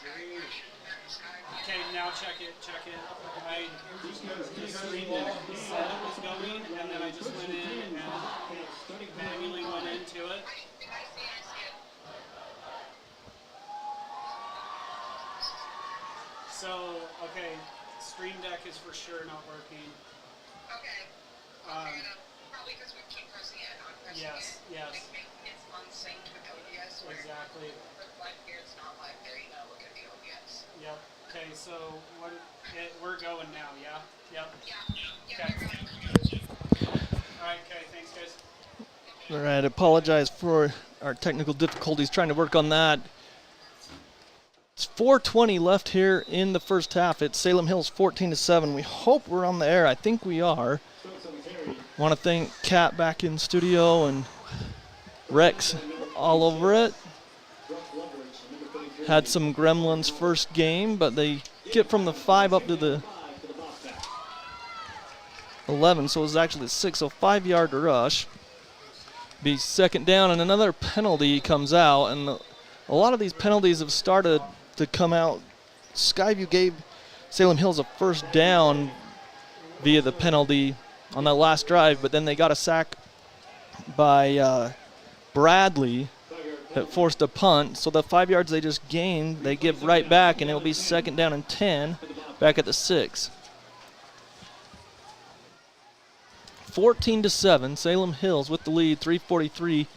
Okay, now check it. I just screened it, said it was going, and then I just went in and manually went into it. So, okay, Stream Deck is for sure not working. Okay. Probably because we keep pressing it on pressing yes, it. Yes. It's unsynced with OBS. Exactly. Live here, it's not live there. You gotta look at the OBS. Yep. Okay, so we're going now, yeah? Yep. Yeah. Okay. All right, okay, thanks, guys. All right, apologize for our technical difficulties trying to work on that. It's 4:20 left here in the first half. It's Salem Hills 14-7. We hope we're on the air. I think we are. Want to thank Kat back in studio and Rex all over it. Had some Gremlins first game, but they get from the 5 up to the 11, so it was actually 6, so 5-yard rush. Be second down, and another penalty comes out, and a lot of these penalties have started to come out. Skyview gave Salem Hills a first down via the penalty on that last drive, but then they got a sack by Bradley that forced a punt. So the 5 yards they just gained, they give right back, and it'll be second down and 10 back at the 6. 14-7, Salem Hills with the lead, 3:43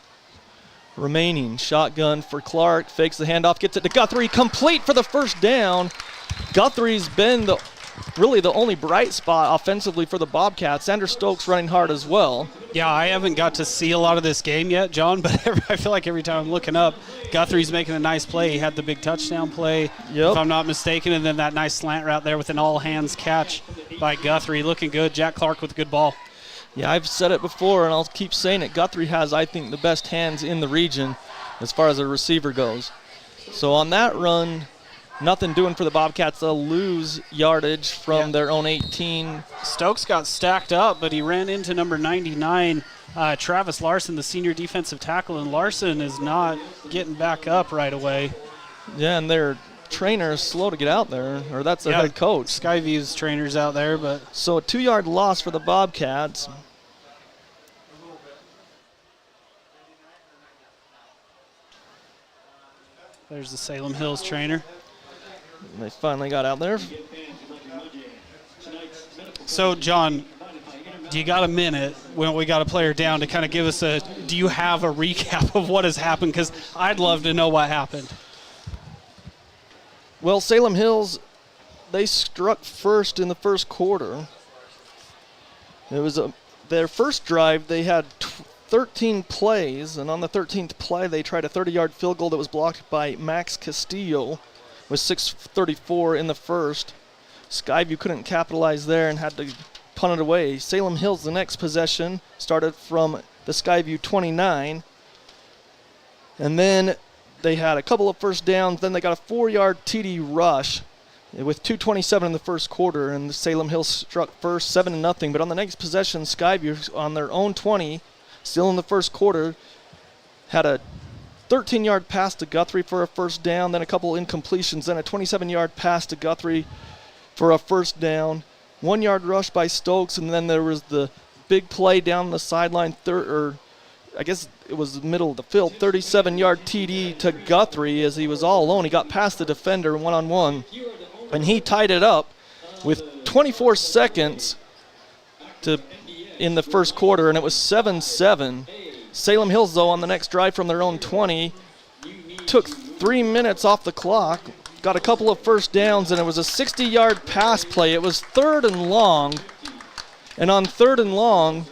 remaining. Shotgun for Clark, fakes the handoff, gets it to Guthrie, complete for the first down. Guthrie's been really the only bright spot offensively for the Bobcats. Sanders Stokes running hard as well. Yeah, I haven't got to see a lot of this game yet, John, but I feel like every time I'm looking up, Guthrie's making a nice play. He had the big touchdown play, if I'm not mistaken, and then that nice slant route there with an all-hands catch by Guthrie. Looking good. Jack Clark with a good ball. Yeah, I've said it before, and I'll keep saying it. Guthrie has, I think, the best hands in the region as far as a receiver goes. So on that run, nothing doing for the Bobcats. They'll lose yardage from their own 18. Stokes got stacked up, but he ran into number 99, Travis Larson, the senior defensive tackle, and Larson is not getting back up right away. Yeah, and their trainer is slow to get out there, or that's their head coach. Skyview's trainer's out there, but so a 2-yard loss for the Bobcats. There's the Salem Hills trainer. They finally got out there. So, John, do you got a minute when we got a player down to kind of give us do you have a recap of what has happened? Because I'd love to know what happened. Well, Salem Hills, they struck first in the first quarter. It was their first drive. They had 13 plays, and on the 13th play, they tried a 30-yard field goal that was blocked by Max Castillo with 6:34 in the first. Skyview couldn't capitalize there and had to punt it away. Salem Hills, the next possession, started from the Skyview 29, and then they had a couple of first downs. Then they got a 4-yard TD rush with 2:27 in the first quarter, and the Salem Hills struck first 7-0. But on the next possession, Skyview on their own 20, still in the first quarter, had a 13-yard pass to Guthrie for a first down, then a couple incompletions, then a 27-yard pass to Guthrie for a first down, 1-yard rush by Stokes, and then there was the big play down the sideline, I guess it was the middle of the field, 37-yard TD to Guthrie as he was all alone. He got past the defender one-on-one, and he tied it up with 24 seconds in the first quarter, and it was 7-7. Salem Hills, though, on the next drive from their own 20, took 3 minutes off the clock, got a couple of first downs, and it was a 60-yard pass play. It was 3rd and long, and on 3rd and long,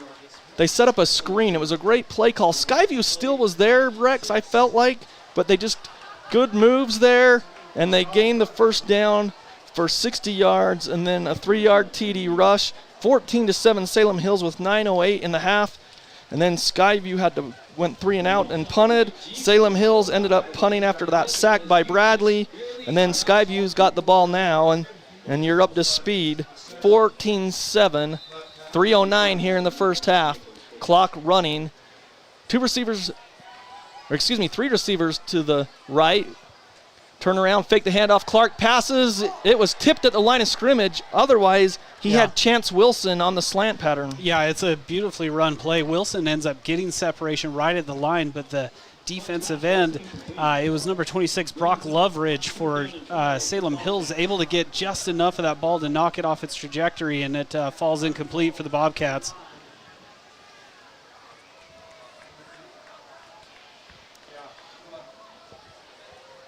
they set up a screen. It was a great play call. Skyview still was there, Rex, I felt like, but they just good moves there, and they gained the first down for 60 yards, and then a 3-yard TD rush. 14-7 Salem Hills with 9:08 in the half, and then Skyview went 3 and out and punted. Salem Hills ended up punting after that sack by Bradley, and then Skyview's got the ball now, and you're up to speed. 14-7, 3:09 here in the first half. Clock running. 3 receivers to the right. Turn around, fake the handoff. Clark passes. It was tipped at the line of scrimmage. Otherwise, he had Chance Wilson on the slant pattern. Yeah, it's a beautifully run play. Wilson ends up getting separation right at the line, but the defensive end, it was number 26, Brock Loveridge for Salem Hills, able to get just enough of that ball to knock it off its trajectory, and it falls incomplete for the Bobcats.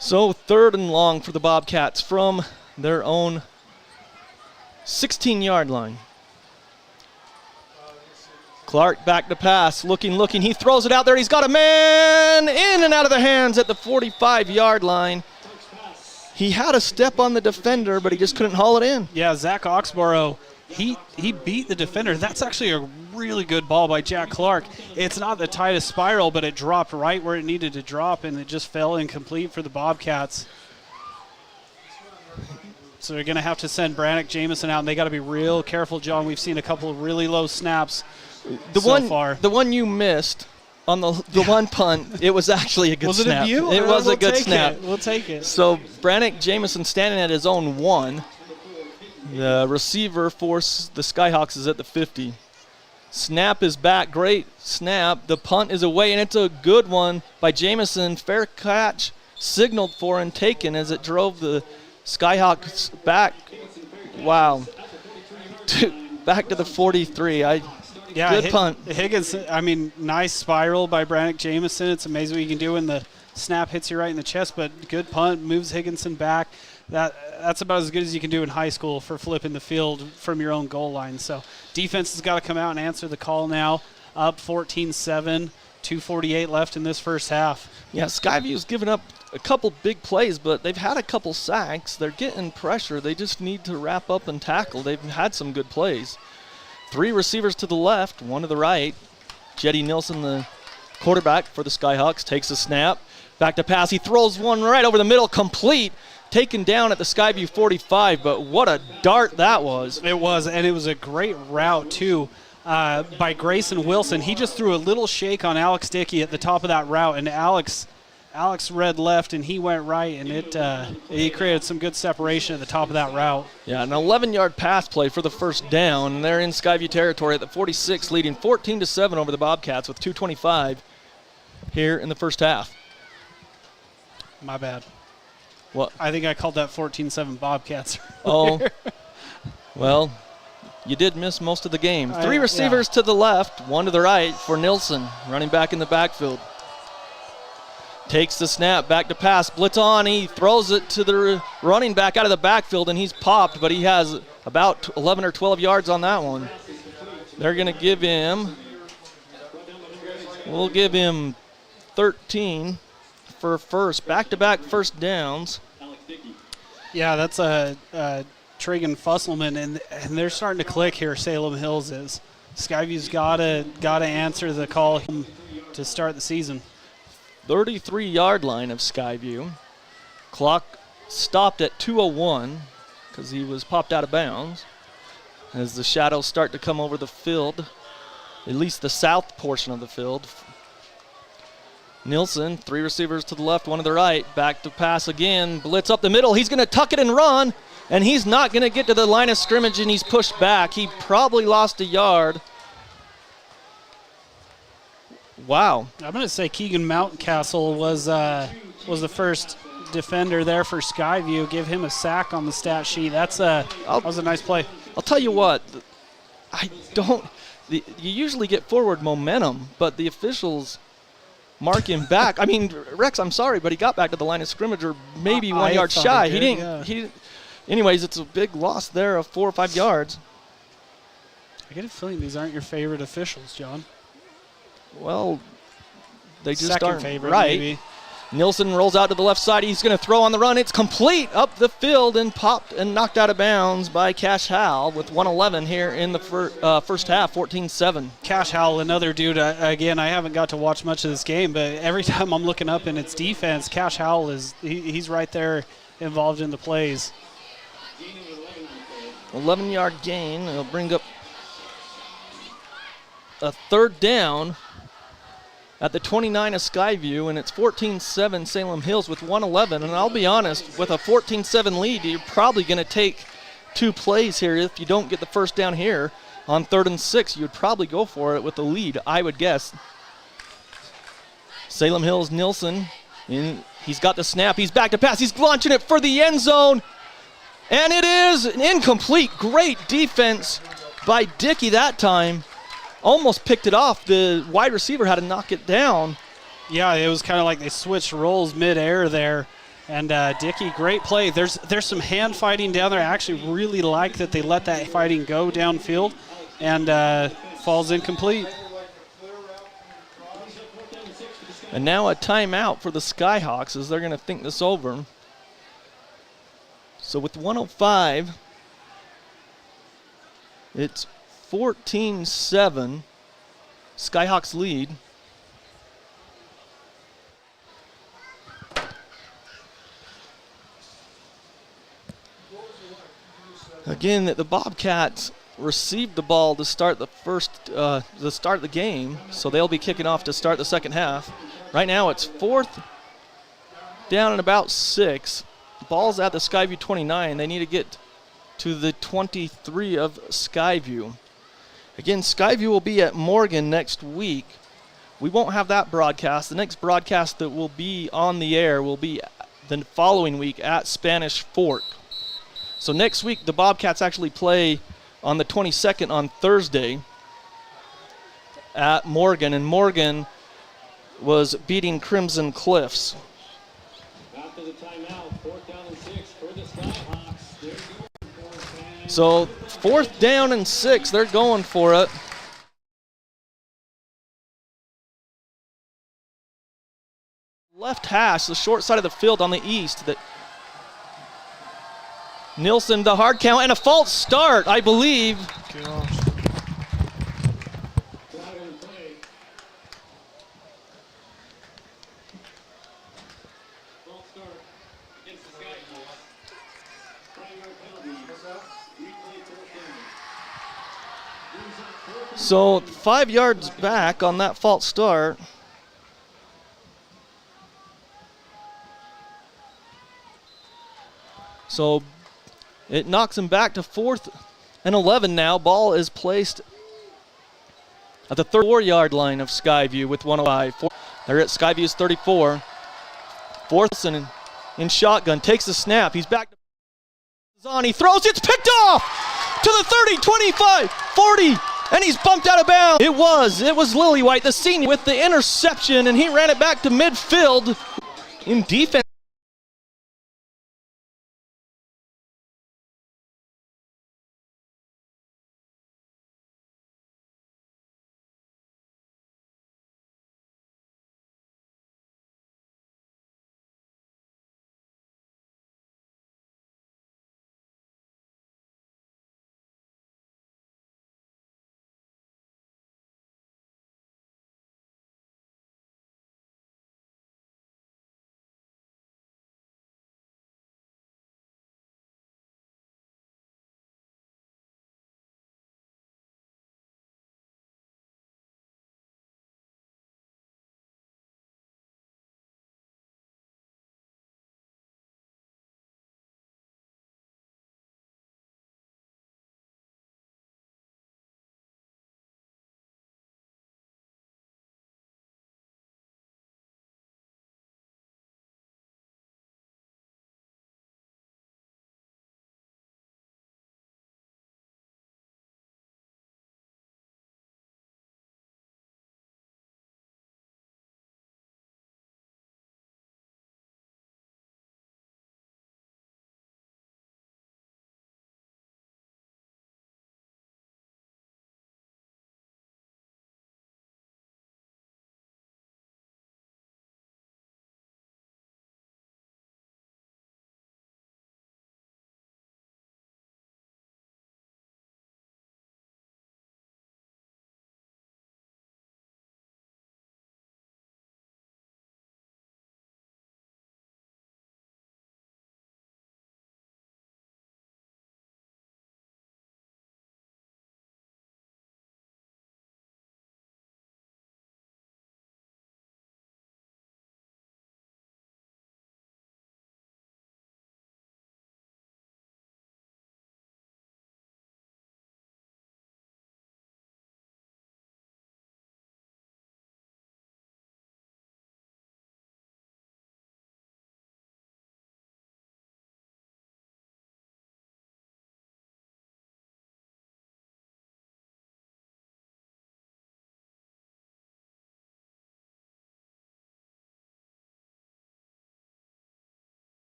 So 3rd and long for the Bobcats from their own 16-yard line. Clark back to pass, looking. He throws it out there. He's got a man in and out of the hands at the 45-yard line. He had a step on the defender, but he just couldn't haul it in. Yeah, Zach Oxborough, he beat the defender. That's actually a really good ball by Jack Clark. It's not the tightest spiral, but it dropped right where it needed to drop, and it just fell incomplete for the Bobcats. So they're going to have to send Brannick Jamison out, and they got to be real careful, John. We've seen a couple of really low snaps so far. The one you missed on the one punt, it was actually a good snap. Was it a view? It was a good snap. We'll take it. So Brannick Jamison standing at his own 1. The receiver for the Skyhawks is at the 50. Snap is back. Great snap. The punt is away, and it's a good one by Jamison. Fair catch signaled for and taken as it drove the Skyhawks back. Wow. Back to the 43. Good punt. Higgins, nice spiral by Brannick Jamison. It's amazing what you can do when the snap hits you right in the chest, but good punt, moves Higginson back. That's about as good as you can do in high school for flipping the field from your own goal line. So defense has got to come out and answer the call now. Up 14-7, 2:48 left in this first half. Yeah, Skyview's given up a couple big plays, but they've had a couple sacks. They're getting pressure. They just need to wrap up and tackle. They've had some good plays. 3 receivers to the left, 1 to the right. Jetty Nilsson, the quarterback for the Skyhawks, takes a snap. Back to pass. He throws one right over the middle, complete. Taken down at the Skyview 45, but what a dart that was. It was, and it was a great route, too, by Grayson Wilson. He just threw a little shake on Alex Dickey at the top of that route, and Alex read left, and he went right, and he created some good separation at the top of that route. Yeah, an 11-yard pass play for the first down, and they're in Skyview territory at the 46, leading 14-7 over the Bobcats with 2:25 here in the first half. My bad. What? I think I called that 14-7 Bobcats. Oh, well, you did miss most of the game. 3 receivers to the left, 1 to the right for Nilsson, running back in the backfield. Takes the snap, back to pass, blitz on. He throws it to the running back out of the backfield, and he's popped, but he has about 11 or 12 yards on that one. They're going to give him, we'll give him 13 for first, back-to-back first downs. Yeah, that's a Tragan Fusselman, and they're starting to click here. Salem Hills is. Skyview's gotta answer the call to start the season. 33-yard line of Skyview. Clock stopped at 2:01 because he was popped out of bounds. As the shadows start to come over the field, at least the south portion of the field. Nilsson, 3 receivers to the left, 1 to the right. Back to pass again. Blitz up the middle. He's going to tuck it and run, and he's not going to get to the line of scrimmage, and he's pushed back. He probably lost a yard. Wow. I'm going to say Keegan Mountcastle was the first defender there for Skyview. Give him a sack on the stat sheet. That was a nice play. I'll tell you what. You usually get forward momentum, but the officials mark him back. I mean, Rex, I'm sorry, but he got back to the line of scrimmage or maybe 1 yard shy. He didn't. Yeah. Anyways, it's a big loss there of 4 or 5 yards. I get a feeling these aren't your favorite officials, John. Well, they just Second aren't favorite, right. Maybe. Nilsson rolls out to the left side. He's going to throw on the run. It's complete up the field and popped and knocked out of bounds by Cash Howell with 1:11 here in the first half, 14-7. Cash Howell, another dude. Again, I haven't got to watch much of this game, but every time I'm looking up in its defense, Cash Howell he's right there involved in the plays. 11-yard gain. It'll bring up a 3rd down. at the 29 of Skyview, and it's 14-7 Salem Hills with 1:11. And I'll be honest, with a 14-7 lead, you're probably going to take 2 plays here. If you don't get the first down here on 3rd and 6, you'd probably go for it with the lead, I would guess. Salem Hills, Nilsson, he's got the snap, he's back to pass, he's launching it for the end zone, and it is an incomplete. Great defense by Dickey that time. Almost picked it off. The wide receiver had to knock it down. Yeah, it was kind of like they switched roles mid-air there. And Dickey, great play. There's some hand fighting down there. I actually really like that they let that fighting go downfield, and falls incomplete. And now a timeout for the Skyhawks as they're going to think this over. So with 1:05, it's 14-7, Skyhawks lead. Again, the Bobcats received the ball to start the game, so they'll be kicking off to start the second half. Right now it's 4th down and about 6. Ball's at the Skyview 29. They need to get to the 23 of Skyview. Again, Skyview will be at Morgan next week. We won't have that broadcast. The next broadcast that will be on the air will be the following week at Spanish Fork. So next week, the Bobcats actually play on the 22nd on Thursday at Morgan, and Morgan was beating Crimson Cliffs. After the timeout, 4th down and 6 for the Skyhawks. So 4th down and 6, they're going for it. Left hash, the short side of the field on the east. That Nilsson, the hard count, and a false start, I believe. Gosh. So 5 yards back on that false start. So it knocks him back to 4th and 11 now. Ball is placed at the 34-yard line of Skyview with 1:05. They're at Skyview's 34. 4th in shotgun, takes the snap. He's back to Zahn. He throws, it's picked off to the 30, 25, 40, and he's bumped out of bounds. It was Lillywhite, the senior, with the interception, and he ran it back to midfield in defense.